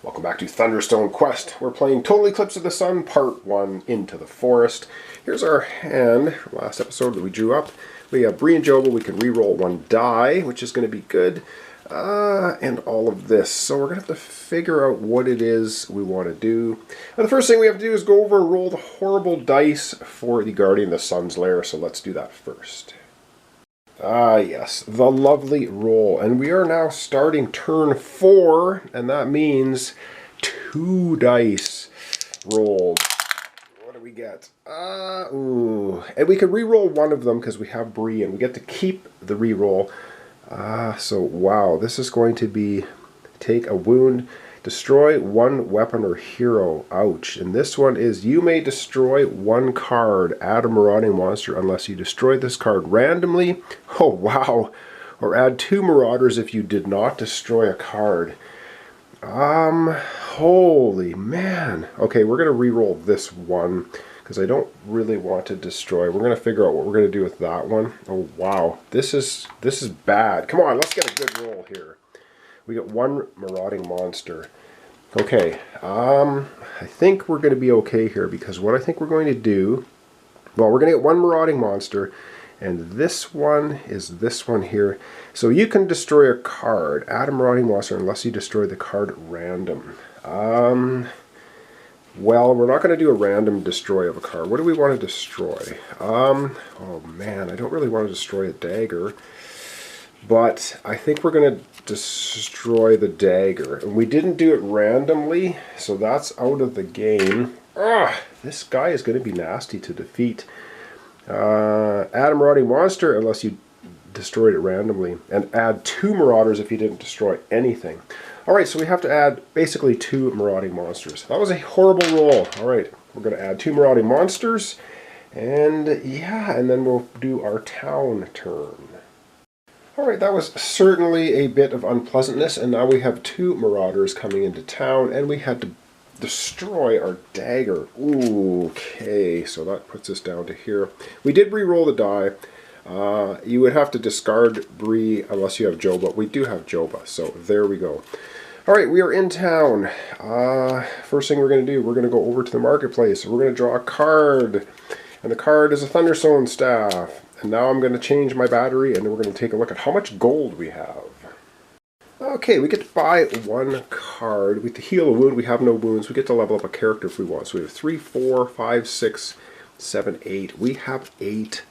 Welcome back to Thunderstone Quest. We're playing Total Eclipse of the Sun, Part 1, Into the Forest. Here's our hand from last episode that we drew up. We have Bree and Joba. We can re-roll one die, which is going to be good. And all of this. So we're going to have to figure out what it is we want to do. And the first thing we have to do is go over and roll the horrible dice for the Guardian of the Sun's Lair. So let's do that first. Yes, the lovely roll. And we are now starting turn 4, and that means 2 dice rolled. What do we get? Ooh. And we can re-roll one of them because we have Bree, and we get to keep the re-roll. So, wow, this is going to be take a wound, destroy one weapon or hero. Ouch. And this one is you may destroy one card, add a marauding monster unless you destroy this card randomly. Oh, wow. Or add 2 marauders if you did not destroy a card. Holy man. Okay, we're going to re-roll this one because I don't really want to destroy. We're going to figure out what we're going to do with that one. Oh, wow. This is bad. Come on, let's get a good roll here. We got 1 marauding monster. Okay, I think we're going to be okay here because what I think we're going to do, well, we're going to get 1 marauding monster, and this one is this one here. So you can destroy a card, add a marauding monster unless you destroy the card at random. Well, we're not going to do a random destroy of a card. What do we want to destroy? Oh man, I don't really want to destroy a dagger. But I think we're going to destroy the dagger. And we didn't do it randomly, so that's out of the game. This guy is going to be nasty to defeat. Add a marauding monster unless you destroyed it randomly. And add 2 marauders if you didn't destroy anything. Alright, so we have to add basically 2 marauding monsters. That was a horrible roll. Alright, we're going to add 2 marauding monsters. And yeah, and then we'll do our town turn. Alright, that was certainly a bit of unpleasantness, and now we have 2 marauders coming into town, and we had to destroy our dagger. Ooh, okay, so that puts us down to here. We did re-roll the die. You would have to discard Bree unless you have Joba. We do have Joba, so there we go. Alright, we are in town. First thing we're going to do, we're going to go over to the marketplace. We're going to draw a card, and the card is a Thunderstone staff. And now I'm going to change my battery, and then we're going to take a look at how much gold we have. Okay, we get to buy 1 card. We get to heal a wound. We have no wounds. We get to level up a character if we want. So we have 3, 4, 5, 6, 7, 8. We have 8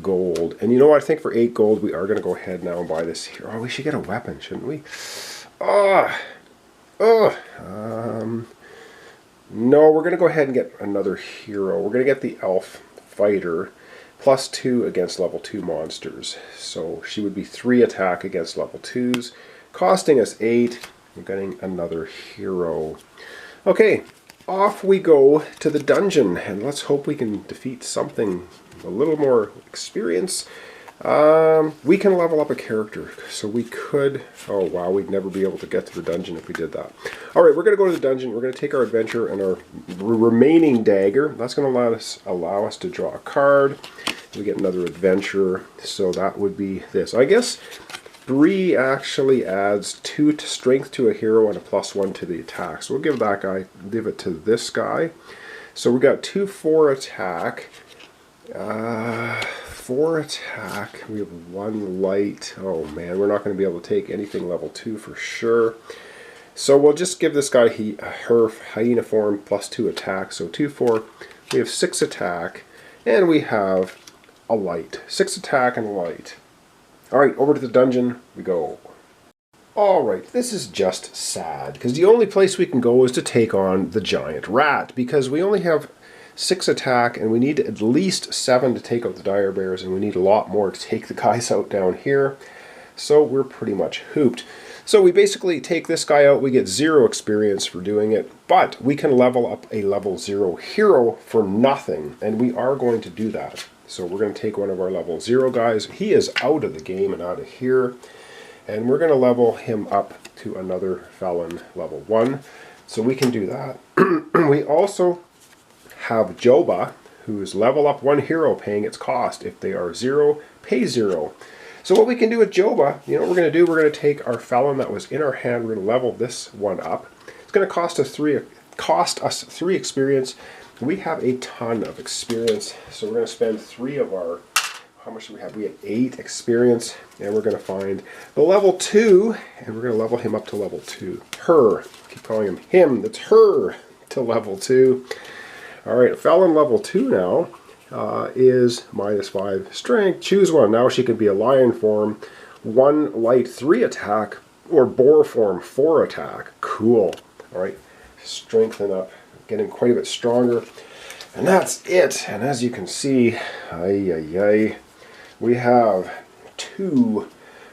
gold. And you know what? I think for 8 gold, we are going to go ahead now and buy this here. Oh, we should get a weapon, shouldn't we? No, we're going to go ahead and get another hero. We're going to get the elf fighter. +2 against level 2 monsters. So she would be 3 attack against level 2s, costing us 8. We're getting another hero. Okay, off we go to the dungeon, and let's hope we can defeat something a little more experience. We can level up a character, so we could... Oh wow, we'd never be able to get to the dungeon if we did that. Alright, we're going to go to the dungeon. We're going to take our adventure and our remaining dagger. That's going to allow us to draw a card. We get another adventure, so that would be this. I guess Bree actually adds 2 strength to a hero and a +1 to the attack. So we'll give that guy, give it to this guy. So we got 2 4 attack. 4 attack. We have 1 light. Oh man, we're not going to be able to take anything level 2 for sure. So we'll just give this guy her hyena form +2 attack. So 2 4. We have 6 attack, and we have a light. 6 attack and a light. Alright, over to the dungeon we go. Alright, this is just sad, because the only place we can go is to take on the giant rat, because we only have 6 attack, and we need at least 7 to take out the dire bears, and we need a lot more to take the guys out down here. So we're pretty much hooped. So we basically take this guy out, we get 0 experience for doing it, but we can level up a level 0 hero for nothing, and we are going to do that. So we're going to take one of our level 0 guys. He is out of the game and out of here, and we're going to level him up to another felon level 1. So we can do that. We also have Joba, who's level up 1 hero paying its cost. If they are 0, pay 0. So what we can do with Joba, you know what we're going to do? We're going to take our felon that was in our hand, we're going to level this one up. going to cost us three experience. We have a ton of experience, so we're going to spend 3 of our, how much do we have? We have 8 experience, and we're going to find the level 2, and we're going to level him up to level 2. Her, keep calling him him, that's her, to level 2. All right, Fallon level 2 now is -5 strength. Choose one. Now she can be a lion form, 1 light 3 attack, or boar form 4 attack. Cool. All right, strengthen up, getting quite a bit stronger. And that's it. And as you can see, we have 2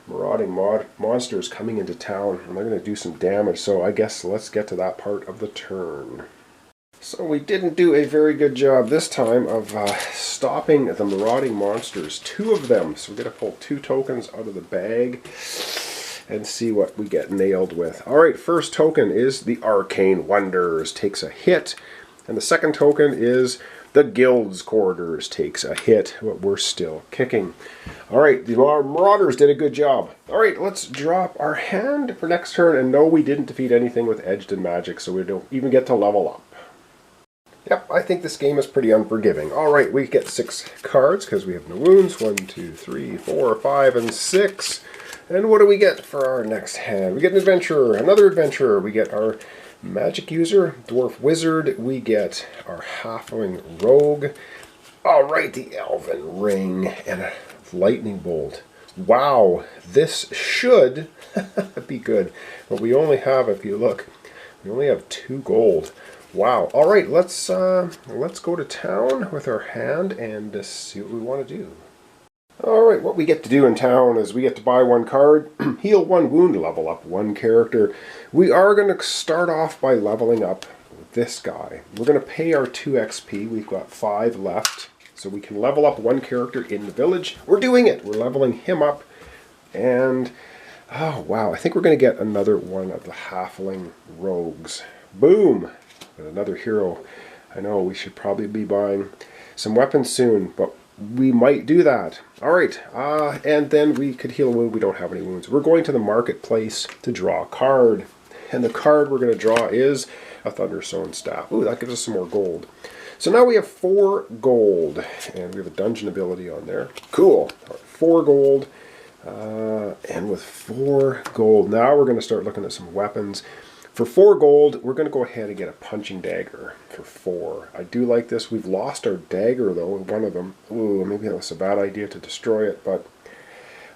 marauding monsters coming into town, and they're going to do some damage. So I guess let's get to that part of the turn. So we didn't do a very good job this time of stopping the marauding monsters. 2 of them. So we're going to pull 2 tokens out of the bag and see what we get nailed with. Alright, first token is the Arcane Wonders. Takes a hit. And the second token is the Guild's Quarters. Takes a hit, but we're still kicking. Alright, the Marauders did a good job. Alright, let's drop our hand for next turn. And no, we didn't defeat anything with Edged and Magic, so we don't even get to level up. Yep, I think this game is pretty unforgiving. Alright, we get 6 cards because we have no wounds. 1, 2, 3, 4, 5, and 6. And what do we get for our next hand? We get an adventurer, another adventurer. We get our magic user, dwarf wizard. We get our halfling rogue. Alright, the elven ring and a lightning bolt. Wow, this should be good. But we only have, if you look, we only have 2 gold. Wow. All right, let's go to town with our hand and see what we want to do. All right, what we get to do in town is we get to buy 1 card, heal 1 wound, level up 1 character. We are going to start off by leveling up this guy. We're going to pay our 2 XP. We've got 5 left, so we can level up 1 character in the village. We're doing it. We're leveling him up, and oh wow, I think we're going to get another one of the halfling rogues. Boom. Another hero. I know we should probably be buying some weapons soon, but we might do that. Alright, and then we could heal a wound. We don't have any wounds. We're going to the marketplace to draw a card. And the card we're going to draw is a Thunderstone staff. Ooh, that gives us some more gold. So now we have 4 gold, and we have a dungeon ability on there. Cool. Right, 4 gold, and with 4 gold, now we're going to start looking at some weapons. For 4 gold, we're going to go ahead and get a punching dagger for 4. I do like this. We've lost our dagger, though, in one of them. Ooh, maybe that was a bad idea to destroy it, but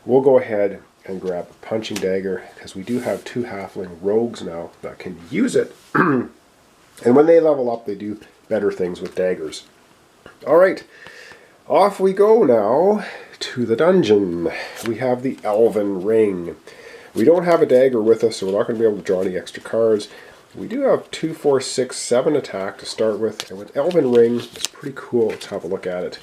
we'll go ahead and grab a punching dagger, because we do have 2 halfling rogues now that can use it. And when they level up, they do better things with daggers. Alright, off we go now to the dungeon. We have the Elven Ring. We don't have a dagger with us, so we're not going to be able to draw any extra cards. We do have 2, 4, 6, 7 attack to start with, and with Elven Ring, it's pretty cool. Let's have a look at it.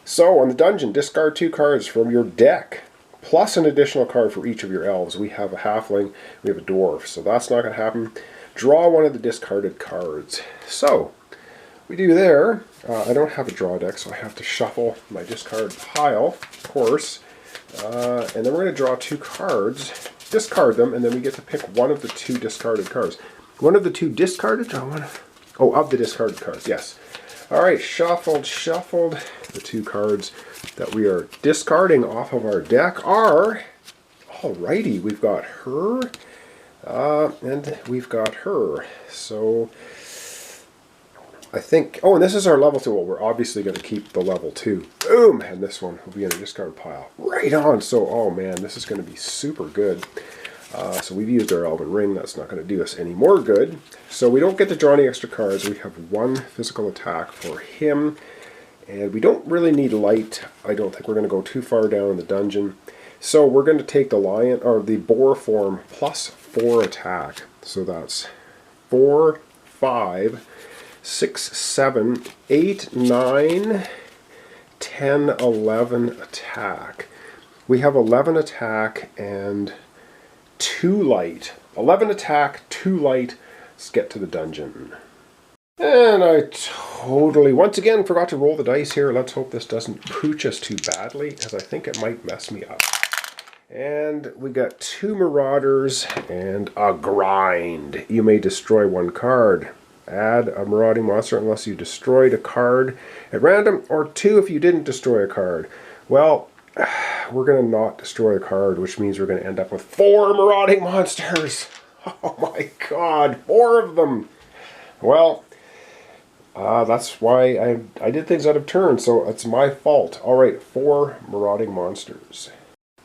So, on the dungeon, discard 2 cards from your deck, plus an additional card for each of your elves. We have a halfling, we have a dwarf, so that's not going to happen. Draw one of the discarded cards. So, we do there. I don't have a draw deck, so I have to shuffle my discard pile, of course. And then we're going to draw 2 cards, discard them, and then we get to pick one of the 2 discarded cards. One of the 2 discarded? Of the discarded cards, yes. Alright, shuffled. The 2 cards that we are discarding off of our deck are, alrighty, we've got her, and we've got her. So, I think, oh, and this is our level 2. Well, we're obviously going to keep the level 2. Boom! And this one will be in a discard pile. Right on! So, oh man, this is going to be super good. So we've used our Elven Ring. That's not going to do us any more good. So we don't get to draw any extra cards. We have 1 physical attack for him. And we don't really need light. I don't think we're going to go too far down in the dungeon. So we're going to take the lion, or the boar form, plus 4 attack. So that's 4, 5, 6, 7, 8, 9, 10, 11 attack. We have 11 attack and 2 light. 11 attack, 2 light. Let's get to the dungeon. And I totally, once again, forgot to roll the dice here. Let's hope this doesn't pooch us too badly, because I think it might mess me up. And we got 2 Marauders and a grind. You may destroy 1 card. Add a marauding monster unless you destroyed a card at random, or 2 if you didn't destroy a card. Well, we're going to not destroy a card, which means we're going to end up with 4 marauding monsters. Oh my god, 4 of them. Well, that's why I did things out of turn, so it's my fault. Alright, 4 marauding monsters.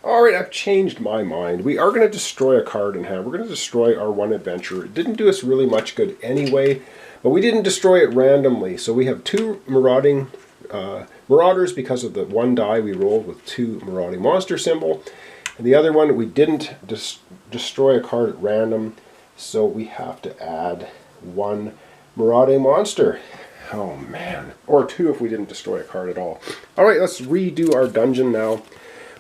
Alright, I've changed my mind. We are going to destroy a card in hand. We're going to destroy our 1 adventure. It didn't do us really much good anyway, but we didn't destroy it randomly. So we have 2 marauders because of the 1 die we rolled with 2 marauding monster symbol. And the other one, we didn't destroy a card at random, so we have to add 1 marauding monster. Oh man. Or 2 if we didn't destroy a card at all. Alright, let's redo our dungeon now.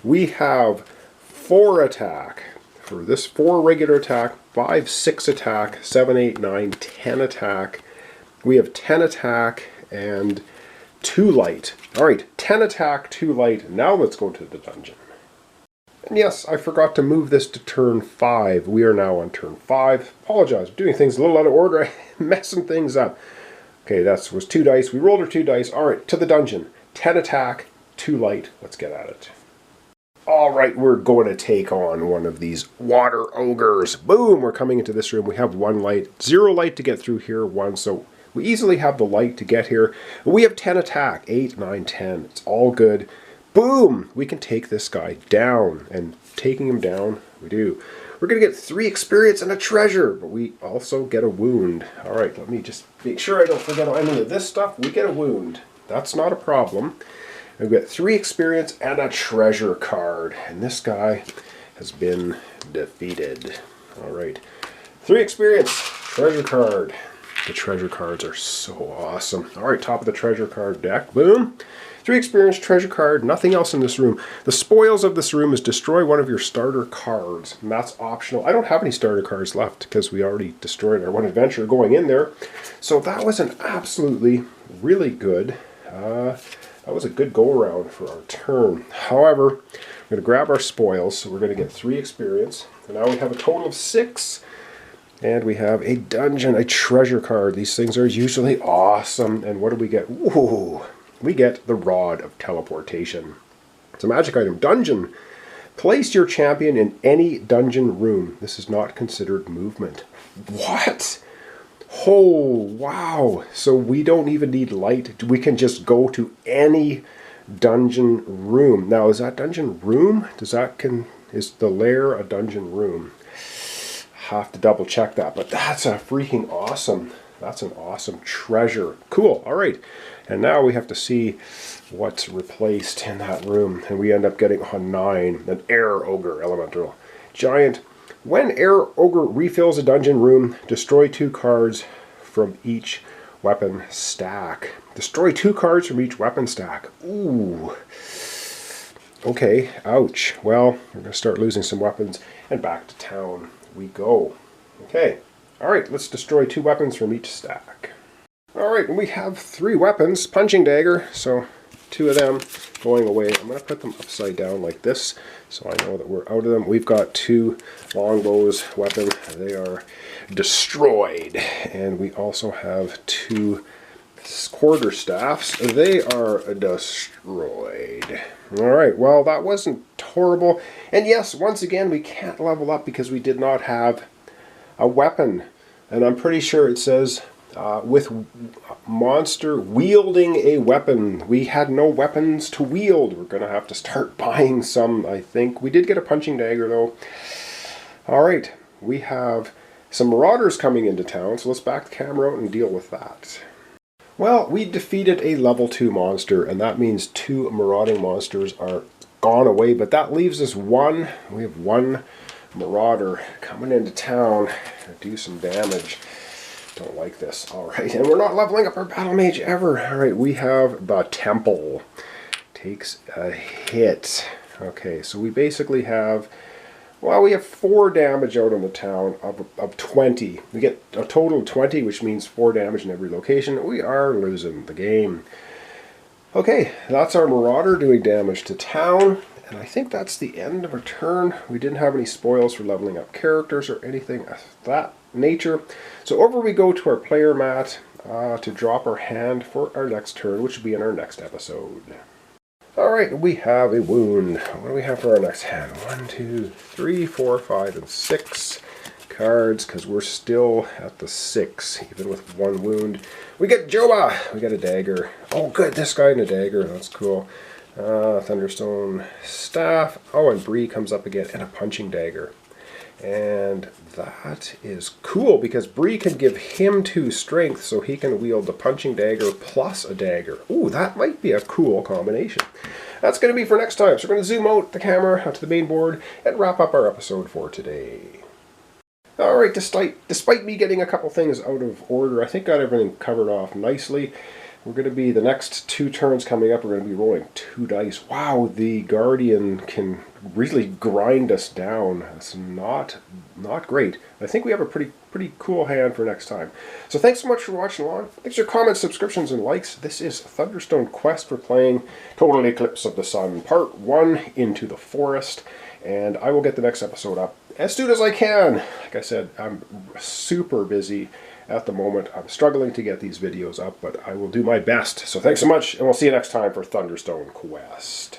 We have 4 attack. For this 4 regular attack, 5, 6 attack, 7, 8, 9, 10 attack. We have 10 attack and 2 light. Alright, 10 attack, 2 light. Now let's go to the dungeon. And yes, I forgot to move this to turn 5. We are now on turn 5. Apologize, I'm doing things a little out of order. I'm messing things up. Okay, that was 2 dice. We rolled our 2 dice. Alright, to the dungeon. 10 attack, 2 light. Let's get at it. Alright, we're going to take on one of these water ogres. Boom, we're coming into this room. We have 1 light. 0 light to get through here, 1. So we easily have the light to get here. We have 10 attack. 8, 9, 10. It's all good. Boom! We can take this guy down. And taking him down, we do. We're going to get 3 experience and a treasure. But we also get a wound. Alright, let me just make sure I don't forget any of this stuff. We get a wound. That's not a problem. We get 3 experience and a treasure card. And this guy has been defeated. Alright. 3 experience, treasure card. The treasure cards are so awesome. Alright, top of the treasure card deck. Boom. 3 experience, treasure card, nothing else in this room. The spoils of this room is destroy 1 of your starter cards. And that's optional. I don't have any starter cards left because we already destroyed our 1 adventure going in there. So that was an absolutely really good that was a good go-around for our turn. However, we're going to grab our spoils, so we're going to get 3 experience. And now we have a total of 6. And we have a dungeon, a treasure card. These things are usually awesome. And what do we get? Ooh, we get the Rod of Teleportation. It's a magic item. Dungeon. Place your champion in any dungeon room. This is not considered movement. What? Oh, wow. So we don't even need light. We can just go to any dungeon room. Now, is that dungeon room? Is the lair a dungeon room? Have to double check that, but that's a freaking awesome. That's an awesome treasure. Cool. All right. And now we have to see what's replaced in that room. And we end up getting a 9, an air ogre elemental giant. When Air Ogre refills a dungeon room, destroy 2 cards from each weapon stack. Destroy 2 cards from each weapon stack. Ooh. Okay, ouch. Well, we're going to start losing some weapons, and back to town we go. Okay, alright, let's destroy 2 weapons from each stack. Alright, we have 3 weapons. Punching dagger, so 2 of them going away. I'm going to put them upside down like this, so I know that we're out of them. We've got 2 longbows weapon. They are destroyed. And we also have 2 quarterstaffs. They are destroyed. Alright, well, that wasn't horrible. And yes, once again, we can't level up because we did not have a weapon. And I'm pretty sure it says with monster wielding a weapon. We had no weapons to wield. We're going to have to start buying some, I think. We did get a punching dagger, though. Alright, we have some marauders coming into town, so let's back the camera out and deal with that. Well, we defeated a level 2 monster, and that means 2 marauding monsters are gone away, but that leaves us 1. We have 1 marauder coming into town to do some damage. Don't like this. Alright, and we're not leveling up our battle mage ever. Alright, we have the temple. Takes a hit. Okay, so we basically have, well, we have 4 damage out on the town of 20. We get a total of 20, which means 4 damage in every location. We are losing the game. Okay, that's our Marauder doing damage to town, and I think that's the end of our turn. We didn't have any spoils for leveling up characters or anything of that nature. So over we go to our player mat to drop our hand for our next turn, which will be in our next episode. Alright, we have a wound. What do we have for our next hand? 1, 2, 3, 4, 5, and 6 cards, because we're still at the 6, even with 1 wound. We get Joba! We got a dagger. Oh good, this guy and a dagger, that's cool. Thunderstone staff. Oh, and Bree comes up again, and a punching dagger. And that is cool, because Bree can give him 2 strength, so he can wield the punching dagger plus a dagger. Ooh, that might be a cool combination. That's going to be for next time, so we're going to zoom out the camera onto the main board and wrap up our episode for today. Alright, despite me getting a couple things out of order, I think got everything covered off nicely. We're going to be, the next 2 turns coming up, we're going to be rolling 2 dice. Wow, the Guardian can really grind us down. That's not great. I think we have a pretty cool hand for next time. So thanks so much for watching along. Thanks for your comments, subscriptions, and likes. This is Thunderstone Quest. We're playing Total Eclipse of the Sun Part 1, Into the Forest. And I will get the next episode up as soon as I can. Like I said, I'm super busy at the moment. I'm struggling to get these videos up, but I will do my best. So thanks so much, and we'll see you next time for Thunderstone Quest.